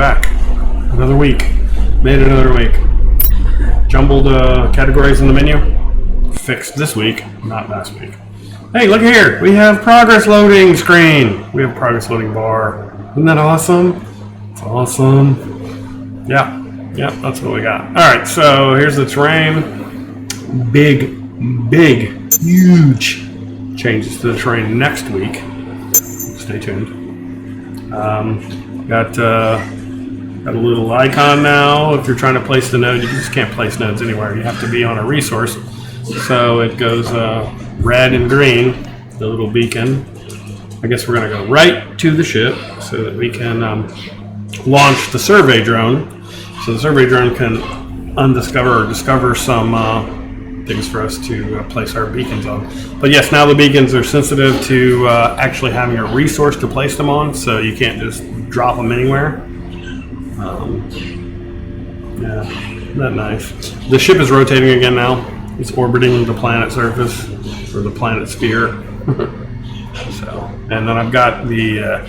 back. Another week. Made it another week. Jumbled categories in the menu. Fixed this week, not last week. Hey, look here. We have progress loading screen. We have progress loading bar. Isn't that awesome? It's awesome. Yeah, that's what we got. All right, so here's the terrain. Big, huge changes to the terrain next week. Stay tuned. Got a little icon now. If you're trying to place the node, you just can't place nodes anywhere. You have to be on a resource. So it goes red and green, the little beacon. I guess we're going to go right to the ship so that we can launch the survey drone. So the survey drone can undiscover or discover some things for us to place our beacons on. But yes, now the beacons are sensitive to actually having a resource to place them on, so you can't just drop them anywhere. Yeah, isn't that nice? The ship is rotating again now. It's orbiting the planet surface, or the planet sphere. So, and then I've got the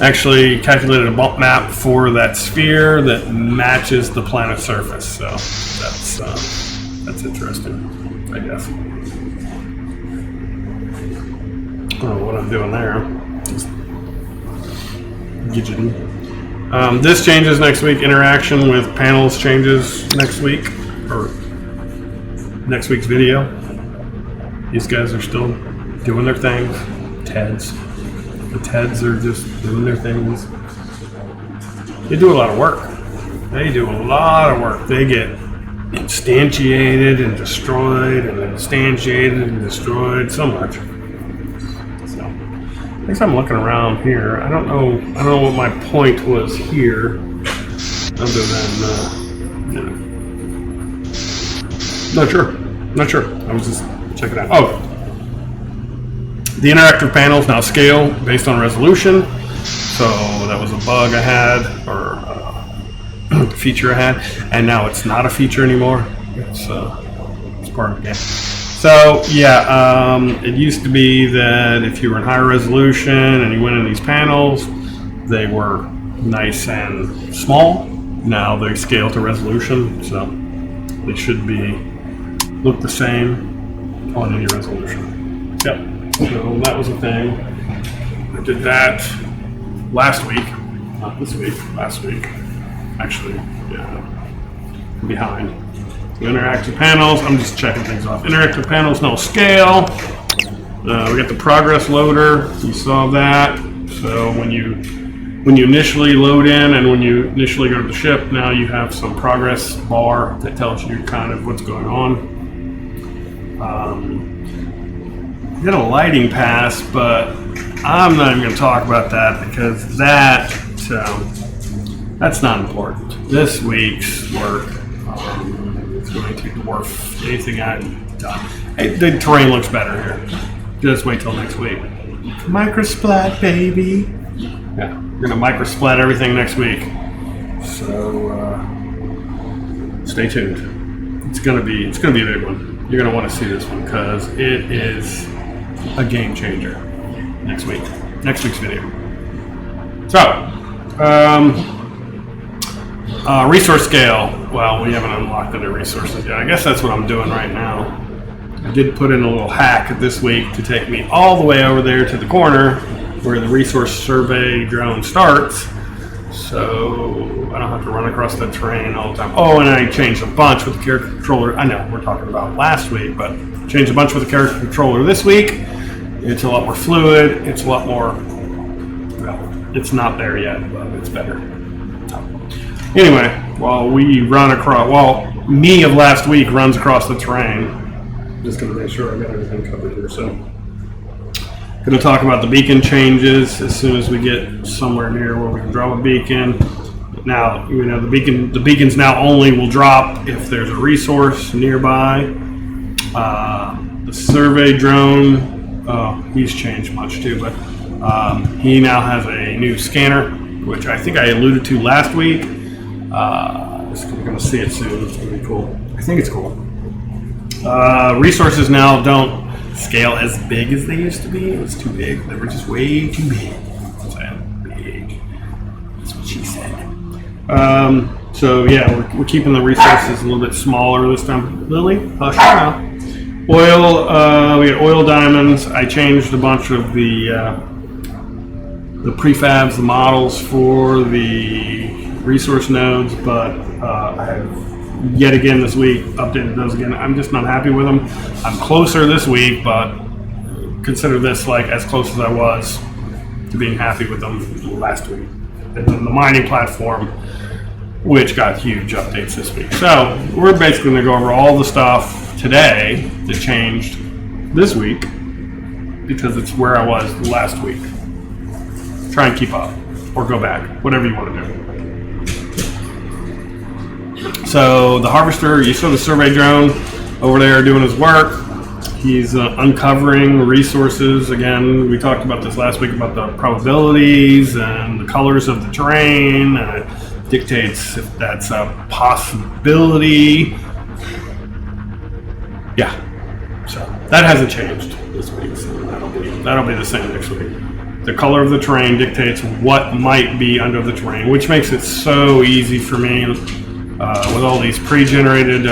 actually calculated a bump map for that sphere that matches the planet surface. So that's interesting, I guess. I don't know what I'm doing there. Just gidgeting. This changes next week. Interaction with panels changes next week, or next week's video. These guys are still doing their things. The TEDs are just doing their things. They do a lot of work. They get instantiated and destroyed, and instantiated and destroyed so much. So, I guess I'm looking around here. I don't know what my point was here, other than Not sure. I was just checking out. Oh, the interactive panels now scale based on resolution. So that was a bug I had, or a feature I had, and now it's not a feature anymore. It's part of the game. So yeah, it used to be that if you were in higher resolution and you went in these panels, they were nice and small. Now they scale to resolution, so they should look the same on any resolution. Yep. So that was a thing. I did that last week, not this week. Last week, actually. Yeah. I'm behind. So interactive panels. I'm just checking things off. Interactive panels, no scale. We got the progress loader. You saw that. So when you initially load in and when you initially go to the ship, now you have some progress bar that tells you kind of what's going on. We got a lighting pass, but I'm not even going to talk about that because that's not important. This week's work is going to dwarf anything I've done. Hey, the terrain looks better here. Just wait till next week. Microsplat, baby. Yeah, we're going to microsplat everything next week. So stay tuned. It's gonna be a big one. You're gonna want to see this one because it is a game changer. Next week's video. So, resource scale. Well, we haven't unlocked any resources yet. I guess that's what I'm doing right now. I did put in a little hack this week to take me all the way over there to the corner where the resource survey drone starts. So I don't have to run across the terrain all the time. Oh, and I changed a bunch with the character controller. I know we're talking about last week, but changed a bunch with the character controller this week. It's a lot more fluid. It's a lot more, well, it's not there yet, but it's better. Anyway, while me of last week runs across the terrain, I'm just going to make sure I got everything covered here. So going to talk about the beacon changes as soon as we get somewhere near where we can drop a beacon. Now, the beacons now only will drop if there's a resource nearby. The survey drone, he's changed much too, but he now has a new scanner, which I think I alluded to last week. We're going to see it soon. It's going to be cool. I think it's cool. Resources now don't scale as big as they used to be. It was too big. They were just way too big. That's what I'm saying. Big. That's what she said. So yeah, we're keeping the resources a little bit smaller this time. Lily, hush now. Oil, we got oil diamonds. I changed a bunch of the prefabs, the models for the resource nodes, but I have yet again this week updated those again. I'm just not happy with them. I'm closer this week, but consider this like as close as I was to being happy with them last week. And then the mining platform, which got huge updates this week. So we're basically going to go over all the stuff today that changed this week because it's where I was last week. Try and keep up or go back, whatever you want to do. So the harvester, you saw the survey drone over there doing his work. He's uncovering resources. Again, we talked about this last week about the probabilities and the colors of the terrain. And it dictates if that's a possibility. Yeah, so that hasn't changed this week. So that'll be the same next week. The color of the terrain dictates what might be under the terrain, which makes it so easy for me with all these pre-generated,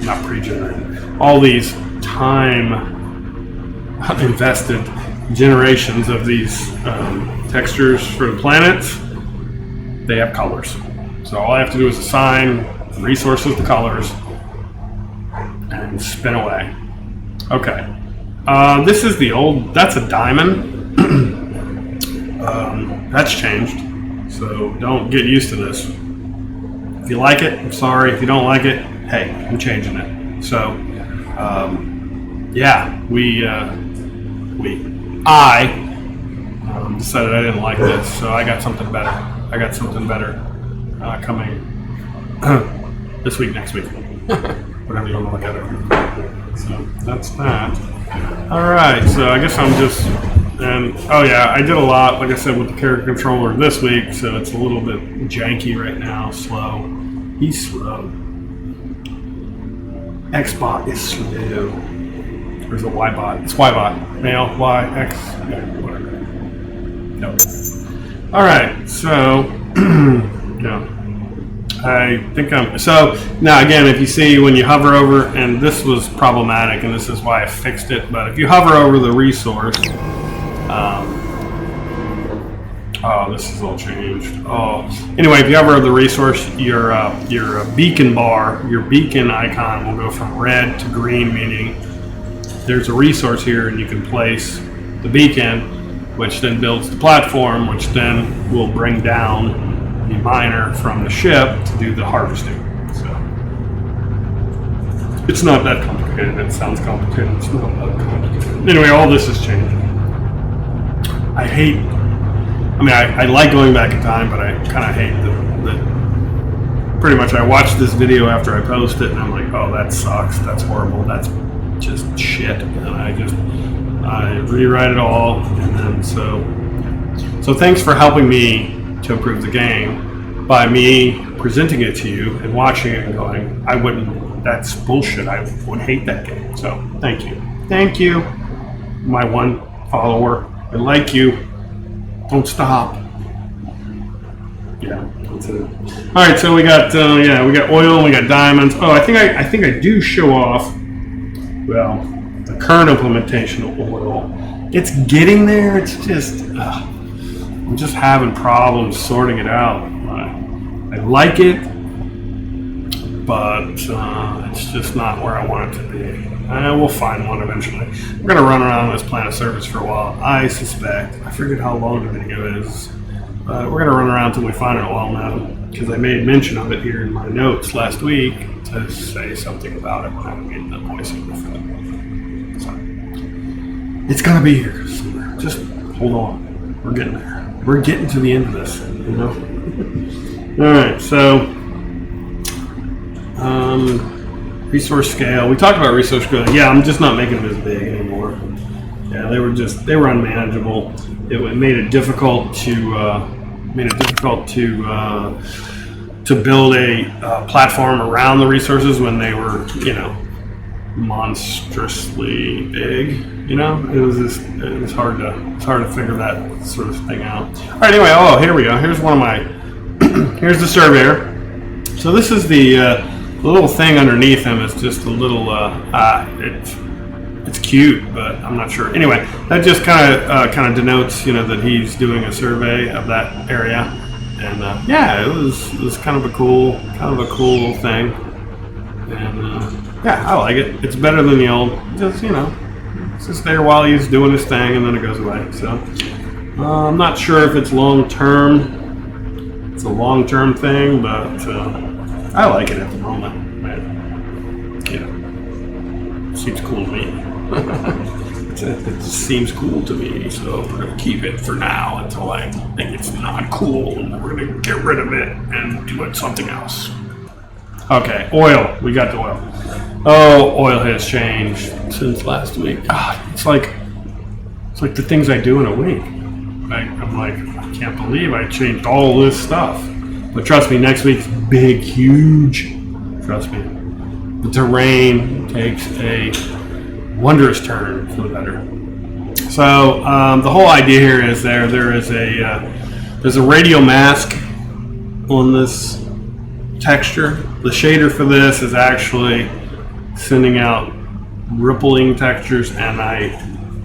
not pre-generated, all these time invested generations of these textures for the planets. They have colors. So all I have to do is assign resources to colors and spin away. Okay. This is the old, that's a diamond. That's changed, so don't get used to this. If you like it, I'm sorry. If you don't like it, hey, I'm changing it. So, yeah, I decided I didn't like this, so I got something better. I got something better coming this week, next week, whatever you want to look at it. So that's that. All right, so I guess I'm just. And oh yeah, I did a lot, like I said, with the character controller this week, so it's a little bit janky right now, slow. He's slow. Xbot is slow. Or is it Ybot? It's Ybot. Male, Y, X, yeah, whatever. Nope. Alright, so, yeah. I think so now again, if you see when you hover over, and this was problematic, and this is why I fixed it, but if you hover over the resource, oh, this is all changed. Oh, anyway, if you hover over the resource, your beacon bar, your beacon icon will go from red to green, meaning there's a resource here, and you can place the beacon, which then builds the platform, which then will bring down the miner from the ship to do the harvesting. So it's not that complicated. It sounds complicated. It's not that complicated. Anyway, all this is changing. I like going back in time, but I kind of hate that pretty much I watched this video after I post it and I'm like, oh, that sucks. That's horrible. That's just shit. And I rewrite it all. And then so thanks for helping me to improve the game by me presenting it to you and watching it and going, that's bullshit. I would hate that game. So thank you. Thank you, my one follower. I like you. Don't stop. Yeah, that's it. All right, so we got we got oil and we got diamonds. Oh, I think I do show off. Well, the current implementation of oil. It's getting there. It's just I'm just having problems sorting it out. I like it, but it's just not where I want it to be. We'll find one eventually. We're going to run around this planet service for a while, I suspect. I forget how long the video is. We're going to run around until we find it a while now, because I made mention of it here in my notes last week to say something about it when I made the voiceover for it. So, it's going to be here somewhere. Just hold on. We're getting there. We're getting to the end of this, you know? All right, so resource scale. We talked about resource scale. Yeah, I'm just not making them as big anymore. Yeah, they were unmanageable. It made it difficult to build a platform around the resources when they were, monstrously big. It was hard to figure that sort of thing out. All right, anyway, here we go. Here's one of my here's the surveyor. So this is the little thing underneath him is just a little. It's cute, but I'm not sure. Anyway, that just kind of denotes, that he's doing a survey of that area, and yeah, it was kind of a cool little thing, and yeah, I like it. It's better than the old. Just it's just there while he's doing his thing, and then it goes away. So I'm not sure if it's long term. It's a long term thing, but I like it at the moment. Seems cool to me. It just seems cool to me, so we're going to keep it for now until I think it's not cool, and we're going to get rid of it and do it something else. Okay, oil. We got the oil. Oh, oil has changed since last week. God, it's like the things I do in a week. I'm like, I can't believe I changed all this stuff. But trust me, next week's big, huge. Trust me. The terrain takes a wondrous turn for the better. So the whole idea here is there's a radial mask on this texture. The shader for this is actually sending out rippling textures, and I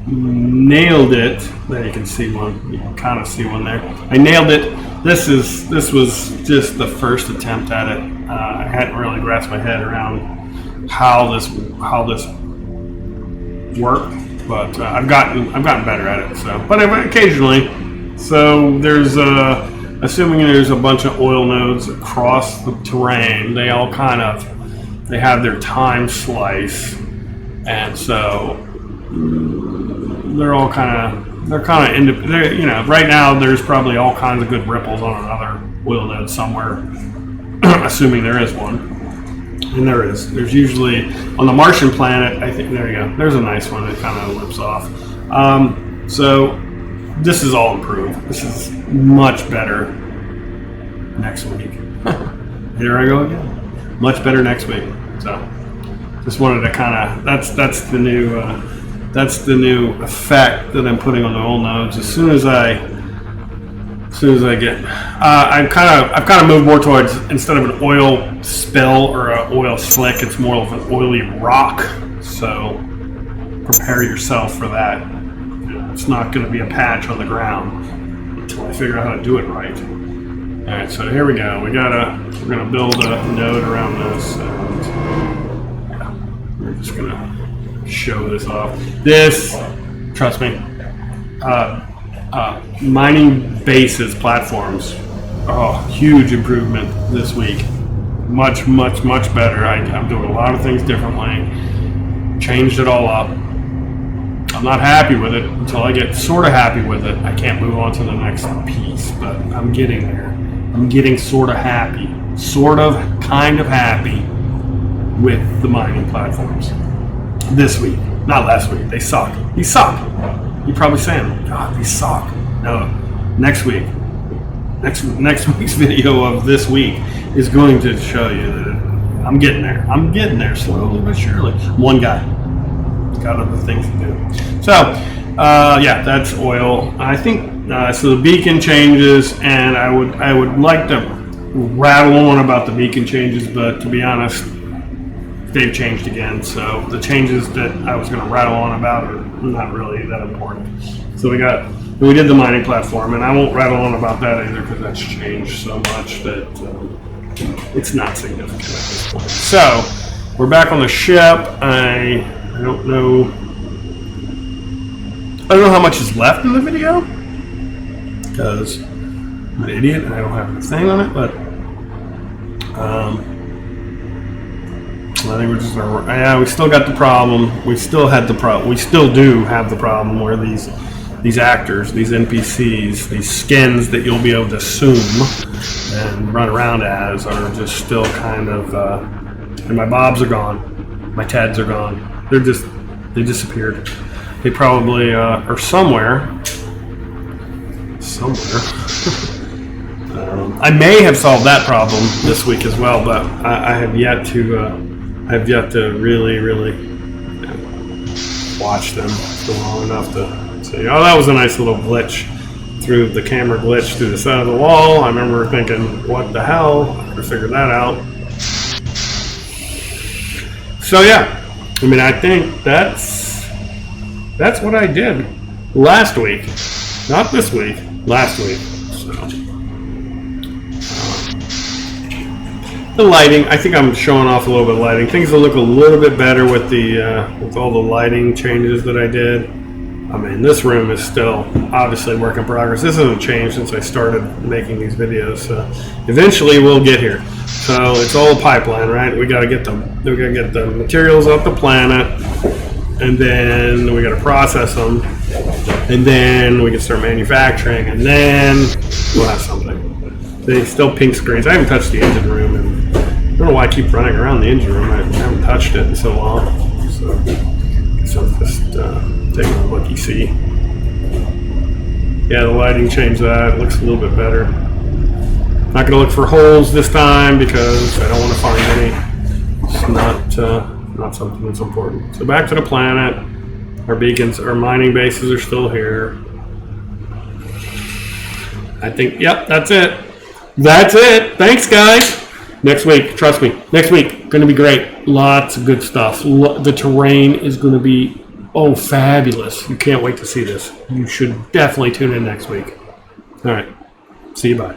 nailed it. There you can see one. You can kind of see one there. I nailed it. This was just the first attempt at it. I hadn't really grasped my head around how this worked, but I've gotten better at it. So, but occasionally, so there's assuming there's a bunch of oil nodes across the terrain. They all they have their time slice, and so they're right now there's probably all kinds of good ripples on another oil node somewhere, assuming there is one. And there is. There's usually, on the Martian planet, I think, there you go. There's a nice one that kind of whips off. So this is all improved. This is much better next week. Here I go again. Much better next week. So just wanted to that's the new effect that I'm putting on the old nodes. As soon as I get, I've kind of moved more towards, instead of an oil spill or an oil slick, it's more of an oily rock. So prepare yourself for that. It's not going to be a patch on the ground until I figure out how to do it right. All right, so here we go. We're gonna build a node around this, and yeah, we're just gonna show this off. This, trust me, mining bases, platforms, huge improvement this week. Much better. I'm doing a lot of things differently. Changed it all up. I'm not happy with it. Until I get sort of happy with it, I can't move on to the next piece, but I'm getting there. I'm getting sort of happy. Kind of happy with the mining platforms this week. Not last week. They suck. These suck. You're probably saying, God, these suck. No. Next week. Next week's video of this week is going to show you that I'm getting there. I'm getting there slowly but surely. One guy. Got other things to do. So, yeah, that's oil. I think so. The beacon changes, and I would like to rattle on about the beacon changes, but to be honest, they've changed again. So the changes that I was going to rattle on about are not really that important. So we did the mining platform, and I won't rattle on about that either because that's changed so much that it's not significant at this point. So we're back on the ship. I don't know how much is left in the video because I'm an idiot and I don't have a thing on it, but I think we're just we still got the problem. We still do have the problem where these actors, these NPCs, these skins that you'll be able to assume and run around as are just still kind of and my bobs are gone, my Teds are gone. They disappeared. They probably are somewhere. I may have solved that problem this week as well, but I have yet to really watch them for long enough to say, oh, that was a nice little glitch through the camera glitch through the side of the wall. I remember thinking, what the hell? I figured that out. So yeah, I mean, I think that's what I did last week. Not this week, last week. So the lighting, I think I'm showing off a little bit of lighting. Things will look a little bit better with the with all the lighting changes that I did. I mean, this room is still obviously work in progress. This hasn't changed since I started making these videos. So eventually we'll get here. So it's all a pipeline, right? We gotta get the materials off the planet, and then we gotta process them, and then we can start manufacturing, and then we'll have something. They still pink screens. I haven't touched the engine room, and I don't know why I keep running around the engine room. I haven't touched it in so long. So I'm just taking a look. You see, yeah, the lighting changed that. It looks a little bit better. Not going to look for holes this time because I don't want to find any. It's not something that's important. So back to the planet. Our beacons, our mining bases are still here. I think, yep, that's it. That's it. Thanks, guys. Next week, trust me, next week, going to be great. Lots of good stuff. The terrain is going to be, oh, fabulous. You can't wait to see this. You should definitely tune in next week. All right. See you, bye.